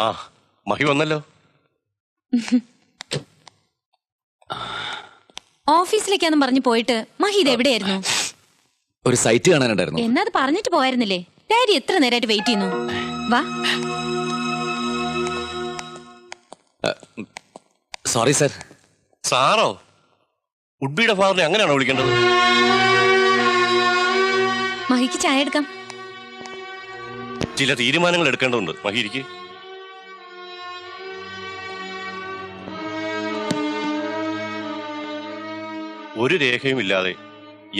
ആ മഹി വന്നല്ലോ. ഓഫീസിലേക്കാന്നും പറഞ്ഞു പോയിട്ട് മഹി ഇത് എവിടെയായിരുന്നു? ഒരു സൈറ്റ് കാണാനുണ്ടായിരുന്നു. എന്നാ അത് പറഞ്ഞിട്ട് പോയായിരുന്നില്ലേ? ഡാഡി എത്ര നേരമായിട്ട് വെയിറ്റ് ചെയ്യുന്നു. വാ. Sorry sir. സാറോ? ഉഡ്ബിയുടെ ഫാദറിനെ അങ്ങനെയാണോ വിളിക്കേണ്ടത്? മഹിക്ക് ചായ എടുക്കാം. ചില തീരുമാനങ്ങൾ എടുക്കേണ്ടതുണ്ട് മഹിക്ക്. ഒരു രേഖയും ഇല്ലാതെ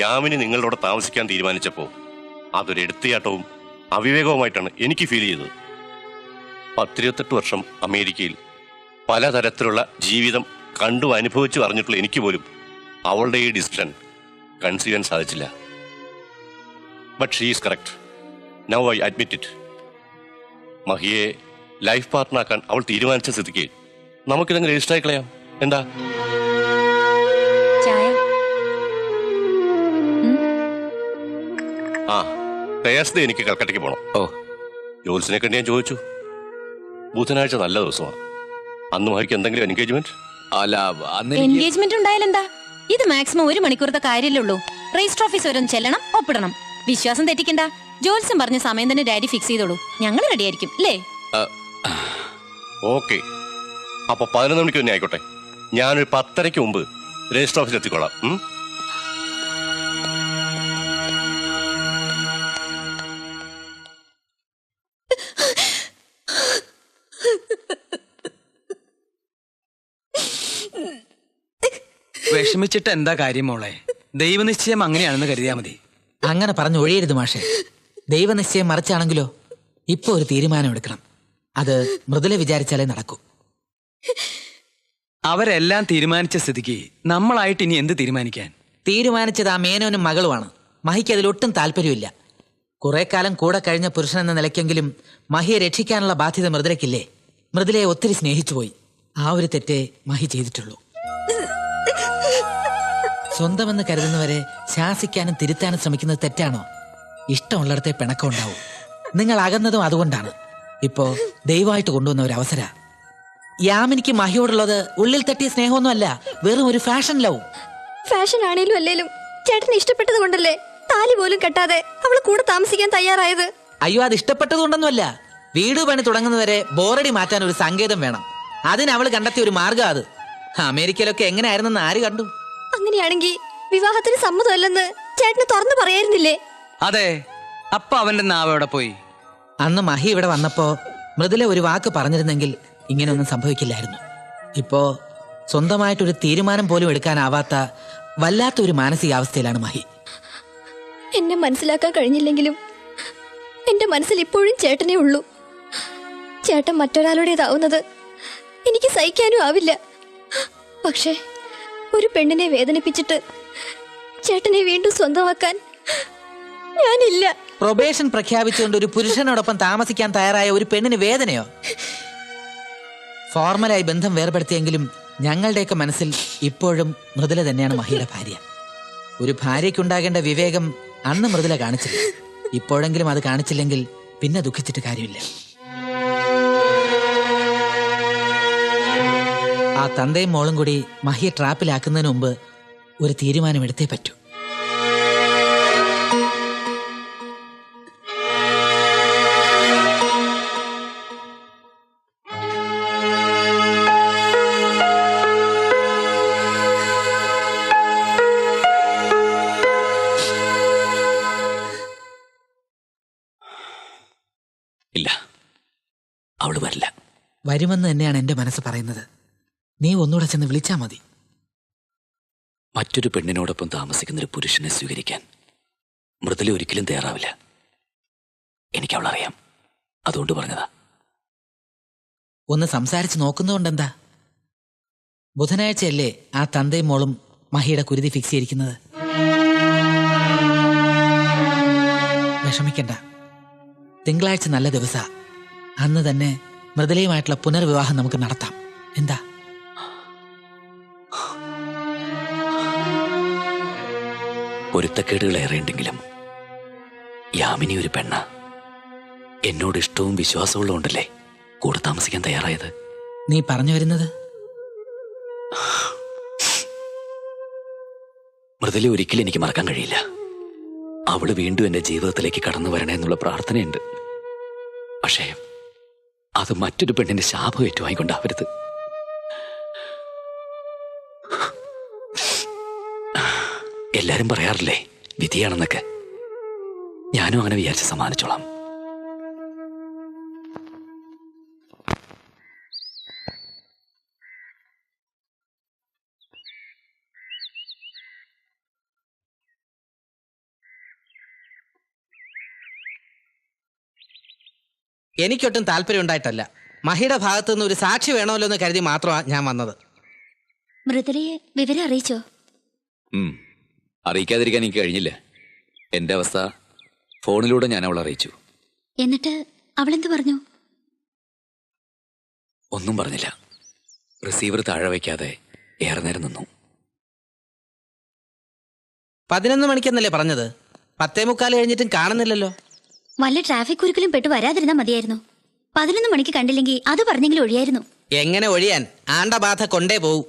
യാമിനി നിങ്ങളോട് താമസിക്കാൻ തീരുമാനിച്ചപ്പോൾ അതൊരു എടുത്തിയാട്ടവും അവിവേകവുമായിട്ടാണ് എനിക്ക് ഫീൽ ചെയ്തത്. 28 വർഷം അമേരിക്കയിൽ പലതരത്തിലുള്ള ജീവിതം കണ്ടു അനുഭവിച്ചു അറിഞ്ഞിട്ടുള്ള എനിക്ക് പോലും അവളുടെ ഈ ഡിസിഷൻ കൺസീവ് ചെയ്യാൻ സാധിച്ചില്ല. But she is correct. Now I admit it. മഹിയെ ലൈഫ് പാർട്ട്ണറാക്കാൻ അവൾ തീരുമാനിച്ച സ്ഥിതിക്ക് നമുക്കിതങ്ങ് രജിസ്റ്റർ ആയി കളയാം. എന്താ? ആ തേഴ്സ്ഡേ എനിക്ക് കൽക്കട്ടയ്ക്ക് പോകണം. ഓ, ജോൽസിനെ കണ്ട് ഞാൻ ചോദിച്ചു. ബുധനാഴ്ച നല്ല ദിവസമാണ്. അന്ന് മഹിക്ക് എന്തെങ്കിലും എൻഗേജ്മെന്റ്? അല്ല, എൻഗേജ്മെന്റ് ഉണ്ടായാലെന്താ? ഇത് മാക്സിമം 1 മണിക്കൂറത്തെ കാര്യമല്ലേ ഉള്ളൂ. രജിസ്റ്റർ ഓഫീസ് വരെ ഒന്ന് ചെല്ലണം, ഒപ്പിടണം. വിശ്വാസം തെറ്റിക്കണ്ട. ജോൽസൻ പറഞ്ഞ സമയം തന്നെ ഡാഡി ഫിക്സ് ചെയ്തോളൂ. ഞങ്ങൾ റെഡി ആയിരിക്കും അല്ലേ? ഓക്കെ, അപ്പൊ 11 മണിക്ക് തന്നെ ആയിക്കോട്ടെ. ഞാനൊരു 10:30 മുമ്പ് രജിസ്റ്റർ ഓഫീസിൽ എത്തിക്കോളാം. വിഷമിച്ചിട്ട് എന്താ കാര്യം മോളെ? ദൈവനിശ്ചയം അങ്ങനെയാണെന്ന് കരുതിയാ മതി. അങ്ങനെ പറഞ്ഞു ഒഴിയരുത് മാഷെ. ദൈവനിശ്ചയം മറിച്ചാണെങ്കിലോ? ഇപ്പൊ ഒരു തീരുമാനം എടുക്കണം. അത് മൃദുല വിചാരിച്ചാലേ നടക്കൂ. അവരെല്ലാം തീരുമാനിച്ച സ്ഥിതിക്ക് നമ്മളായിട്ട് ഇനി എന്ത് തീരുമാനിക്കാൻ? തീരുമാനിച്ചത് ആ മേനോനും മകളുമാണ്. മഹിക്ക് അതിലൊട്ടും താല്പര്യമില്ല. കുറെ കാലം കൂടെ കഴിഞ്ഞ പുരുഷൻ എന്ന നിലയ്ക്കെങ്കിലും മഹിയെ രക്ഷിക്കാനുള്ള ബാധ്യത മൃദുലയ്ക്കില്ലേ? മൃദുലയെ ഒത്തിരി സ്നേഹിച്ചുപോയി. ആ ഒരു തെറ്റേ മഹി ചെയ്തിട്ടുള്ളൂ. സ്വന്തമെന്ന് കരുതുന്നവരെ ശാസിക്കാനും തിരുത്താനും ശ്രമിക്കുന്നത് തെറ്റാണോ? ഇഷ്ടമുള്ളിടത്തെ പിണക്കം ഉണ്ടാവും. നിങ്ങൾ അകന്നതും അതുകൊണ്ടാണ്. ഇപ്പോ ദയവായിട്ട് കൊണ്ടുവന്ന ഒരു അവസര. യാമിനിക്ക് മഹിയോടുള്ളത് ഉള്ളിൽ തട്ടിയ സ്നേഹമൊന്നും അല്ല, വെറും ഒരു ഫാഷൻ ലവ്. ഫാഷൻ ആണേലും അല്ലേലും ചേട്ടന് ഇഷ്ടപ്പെട്ടത് കൊണ്ടല്ലേ താലി പോലും കെട്ടാതെ അവള് കൂടെ താമസിക്കാൻ തയ്യാറായത്. അയ്യോ, അത് ഇഷ്ടപ്പെട്ടത് കൊണ്ടൊന്നുമല്ല. വീട് പണി തുടങ്ങുന്നവരെ ബോറടി മാറ്റാൻ ഒരു സങ്കേതം വേണം. അതിന് അവള് കണ്ടെത്തിയ ഒരു മാർഗം അത്. അമേരിക്കയിലൊക്കെ എങ്ങനെയായിരുന്നെന്ന് ആര് കണ്ടു? അങ്ങനെയാണെങ്കിൽ വിവാഹത്തിന് സമ്മതമല്ലെന്ന് ചേട്ടന് തുറന്നു പറയായിരുന്നില്ലേ? അതെ, അപ്പൊ അവന്റെ നാവ് എവിടെ പോയി? അന്ന് മഹി ഇവിടെ വന്നപ്പോ മൃദുല ഒരു വാക്ക് പറഞ്ഞിരുന്നെങ്കിൽ ഇങ്ങനെയൊന്നും സംഭവിക്കില്ലായിരുന്നു. ഇപ്പോ സ്വന്തമായിട്ടൊരു തീരുമാനം പോലും എടുക്കാനാവാത്ത വല്ലാത്തൊരു മാനസികാവസ്ഥയിലാണ് മഹി. എന്നെ മനസ്സിലാക്കാൻ കഴിഞ്ഞില്ലെങ്കിലും എന്റെ മനസ്സിൽ ഇപ്പോഴും ചേട്ടനേ ഉള്ളൂ. ചേട്ടൻ മറ്റൊരാളുടേതാവുന്നത് എനിക്ക് സഹിക്കാനും ആവില്ല. പക്ഷേ ഒരു പെണ്ണിനെ വേദനിപ്പിച്ചിട്ട് ചേട്ടനെ വീണ്ടും സ്വന്തമാക്കാൻ ഞാനില്ല. പ്രൊബേഷൻ പ്രഖ്യാപിച്ചുകൊണ്ട് ഒരു പുരുഷനോടൊപ്പം താമസിക്കാൻ തയ്യാറായ ഒരു പെണ്ണിന് വേദനയോ? ഫോർമലായി ബന്ധം വേർപെടുത്തിയെങ്കിലും ഞങ്ങളുടെയൊക്കെ മനസ്സിൽ ഇപ്പോഴും മൃദുല തന്നെയാണ് മഹിയുടെ ഭാര്യ. ഒരു ഭാര്യയ്ക്കുണ്ടാകേണ്ട വിവേകം അന്ന് മൃദുല കാണിച്ചില്ല. ഇപ്പോഴെങ്കിലും അത് കാണിച്ചില്ലെങ്കിൽ പിന്നെ ദുഃഖിച്ചിട്ട് കാര്യമില്ല. ആ തന്തയും മോളും കൂടി മഹിയെ ട്രാപ്പിലാക്കുന്നതിന് മുമ്പ് ഒരു തീരുമാനം എടുത്തേ പറ്റൂ. ഇല്ല, അവള് വരില്ല. വരുമെന്ന് തന്നെയാണ് എന്റെ മനസ്സ് പറയുന്നത്. നീ ഒന്നുകൂടെ ചെന്ന് വിളിച്ചാ മതി. മറ്റൊരു പെണ്ണിനോടൊപ്പം താമസിക്കുന്ന ഒരു പുരുഷനെ സ്വീകരിക്കാൻ മൃദുല ഒരിക്കലും തയ്യാറാവില്ല. എനിക്ക് അവളറിയാം, അതുകൊണ്ട് പറഞ്ഞതാ. ഒന്ന് സംസാരിച്ച് നോക്കുന്നതുകൊണ്ടെന്താ? ബുധനാഴ്ചയല്ലേ ആ തന്തയും മോളും മഹിയുടെ കുരുതി ഫിക്സ് ചെയ്തിരിക്കുന്നത്? വിഷമിക്കണ്ട, തിങ്കളാഴ്ച നല്ല ദിവസാ. അന്ന് തന്നെ മൃദുലയുമായിട്ടുള്ള പുനർവിവാഹം നമുക്ക് നടത്താം. എന്താ? പൊരുത്തക്കേടുകൾ ഏറെയുണ്ടെങ്കിലും യാമിനി ഒരു പെണ്ണ. എന്നോട് ഇഷ്ടവും വിശ്വാസവും ഉണ്ടല്ലേ. കൂടെ താമസിക്കാൻ തയ്യാറായത്? നീ പറഞ്ഞു വരുന്നത്? മൃദുല ഒരിക്കലും എനിക്ക് മറക്കാൻ കഴിയില്ല. അവള് വീണ്ടും എന്റെ ജീവിതത്തിലേക്ക് കടന്നു വരണേ എന്നുള്ള പ്രാർത്ഥനയുണ്ട്. പക്ഷേ അത് മറ്റൊരു പെണ്ണിന്റെ ശാപം ഏറ്റുവായിക്കൊണ്ടാവരുത്. എല്ലാരും പറയാറില്ലേ വിധിയാണെന്നൊക്കെ. ഞാനും അങ്ങനെ വിചാരിച്ച് സമ്മാനിച്ചോളാം. എനിക്കൊട്ടും താല്പര്യം ഉണ്ടായിട്ടല്ല. മഹിയുടെ ഭാഗത്തു നിന്ന് ഒരു സാക്ഷി വേണമല്ലോ എന്ന് കരുതി മാത്രമാണ് ഞാൻ വന്നത്. മൃദുലയെ വിവരം അറിയിച്ചോ? അറിയിക്കാതിരിക്കാൻ എനിക്ക് കഴിഞ്ഞില്ല. എന്റെ അവസ്ഥ ഫോണിലൂടെ ഞാൻ അവളെ അറിയിച്ചു. എന്നിട്ട് അവളെന്ത് പറഞ്ഞു? ഒന്നും പറഞ്ഞില്ല. റിസീവർ താഴെ വയ്ക്കാതെ ഏറെ നേരം നിന്നു. 11 മണിക്കെന്നല്ലേ പറഞ്ഞത്? 10:45 കഴിഞ്ഞിട്ടും കാണുന്നില്ലല്ലോ. വല്ല ട്രാഫിക് കുരുക്കിലും പെട്ട് വരാതിരുന്നാ മതിയായിരുന്നു. 11 മണിക്ക് കണ്ടില്ലെങ്കിൽ അത് പറഞ്ഞെങ്കിലും ഒഴിയായിരുന്നു. എങ്ങനെ ഒഴിയാൻ? ആണ്ടബാധ കൊണ്ടേ പോവും.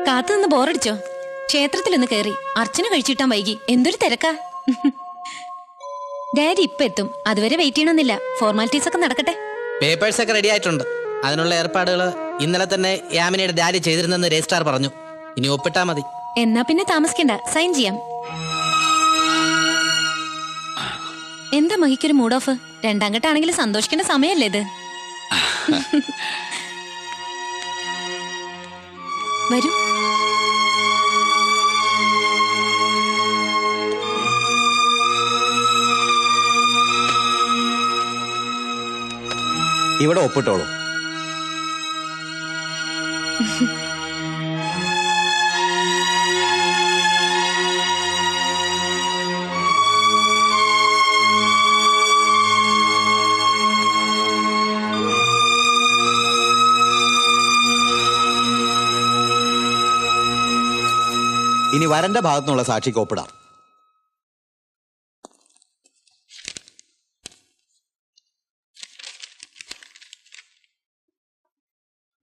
കാത്തുനിന്ന് ബോറടിച്ചോ? ക്ഷേത്രത്തിലൊന്ന് കയറി അർച്ചന കഴിച്ചിട്ടാൻ വൈകി. എന്തൊരു തിരക്കാ. ഡാഡി ഇപ്പൊ എത്തും. അതുവരെ വെയിറ്റ് ചെയ്യണമെന്നില്ല. ഫോർമാലിറ്റീസ് ഒക്കെ നടക്കട്ടെ. പേപ്പേഴ്സ് ഒക്കെ റെഡി ആയിട്ടുണ്ട്. അതിനുള്ള ഏർപ്പാടുകൾ ഇന്നലെ തന്നെ യാമിനിയുടെ ഡാഡി ചെയ്തിരുന്നെന്ന് രജിസ്ട്രാർ പറഞ്ഞു. ഇനി ഒപ്പിട്ടാ മതി. എന്നാ പിന്നെ താമസിക്കണ്ട, സൈൻ ചെയ്യാം. എന്താ മഹിക്കൊരു മൂഡ് ഓഫ്? രണ്ടാം ഘട്ടാണെങ്കിൽ സന്തോഷിക്കേണ്ട സമയല്ലേ ഇത്? വരൂ. ഇവിടെ ഒപ്പിട്ടോളൂ. ഇനി വരന്റെ ഭാഗത്തുനിന്നുള്ള സാക്ഷിക്ക് ഒപ്പിടാം.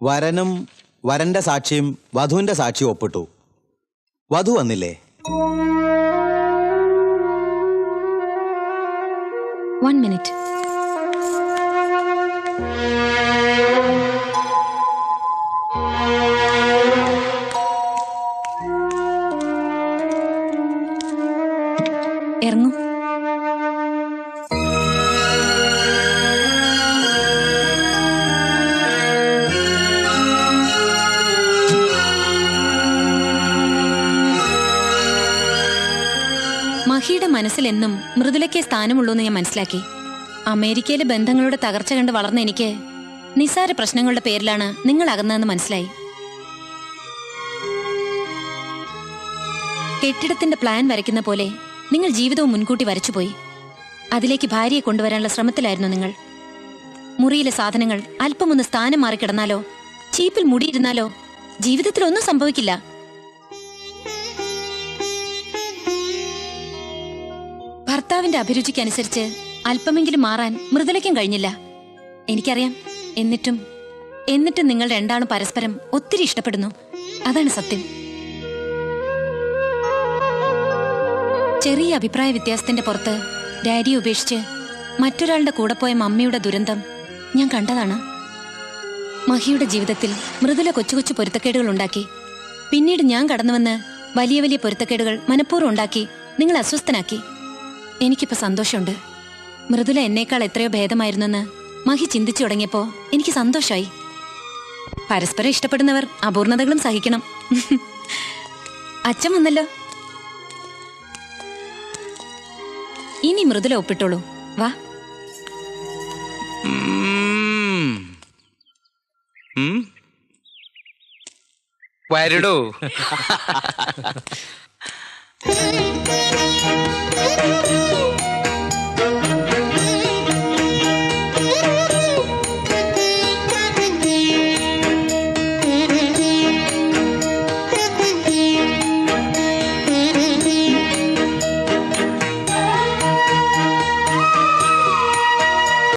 വരനും വരന്റെ സാക്ഷിയും വധുവിന്റെ സാക്ഷിയും ഒപ്പിട്ടു. വധു വന്നില്ലേ? One minute. ഇറങ്ങൂ. മഹിയുടെ മനസ്സിൽ എന്നും മൃദുലയ്ക്കേ സ്ഥാനമുള്ളൂ എന്ന് ഞാൻ മനസ്സിലാക്കി. അമേരിക്കയിലെ ബന്ധങ്ങളുടെ തകർച്ച കണ്ട് വളർന്ന എനിക്ക് നിസ്സാര പ്രശ്നങ്ങളുടെ പേരിലാണ് നിങ്ങൾ അകന്നതെന്ന് മനസ്സിലായി. കെട്ടിടത്തിന്റെ പ്ലാൻ വരയ്ക്കുന്ന പോലെ നിങ്ങൾ ജീവിതവും മുൻകൂട്ടി വരച്ചുപോയി. അതിലേക്ക് ഭാര്യയെ കൊണ്ടുവരാനുള്ള ശ്രമത്തിലായിരുന്നു നിങ്ങൾ. മുറിയിലെ സാധനങ്ങൾ അല്പമൊന്ന് സ്ഥാനം മാറിക്കിടന്നാലോ, ചീപ്പിൽ മുടിയിരുന്നാലോ ജീവിതത്തിൽ ഒന്നും സംഭവിക്കില്ല. ഭർത്താവിന്റെ അഭിരുചിക്കനുസരിച്ച് അല്പമെങ്കിലും മാറാൻ മൃദുലയ്ക്കും കഴിഞ്ഞില്ല. എനിക്കറിയാം. എന്നിട്ടും നിങ്ങൾ രണ്ടാളും പരസ്പരം ഒത്തിരി ഇഷ്ടപ്പെടുന്നു. അതാണ് സത്യം. ചെറിയ അഭിപ്രായ വ്യത്യാസത്തിന്റെ പുറത്ത് ഡാഡിയെ ഉപേക്ഷിച്ച് മറ്റൊരാളുടെ കൂടെ പോയ മമ്മിയുടെ ദുരന്തം ഞാൻ കണ്ടതാണ്. മഹിയുടെ ജീവിതത്തിൽ മൃദുല കൊച്ചു കൊച്ചു പൊരുത്തക്കേടുകൾ ഉണ്ടാക്കി. പിന്നീട് ഞാൻ കടന്നുവന്ന് വലിയ വലിയ പൊരുത്തക്കേടുകൾ മനഃപൂർവ്വം ഉണ്ടാക്കി നിങ്ങൾ അസ്വസ്ഥനാക്കി. എനിക്കിപ്പോ സന്തോഷമുണ്ട്. മൃദുല എന്നേക്കാൾ എത്രയോ ഭേദമായിരുന്നെന്ന് മഹി ചിന്തിച്ചു തുടങ്ങിയപ്പോ എനിക്ക് സന്തോഷമായി. പരസ്പരം ഇഷ്ടപ്പെടുന്നവർ അപൂർണതകളും സഹിക്കണം. അച്ഛൻ വന്നല്ലോ. ഇനി മൃദുല ഒപ്പിട്ടോളൂ. വാ. വരടോ.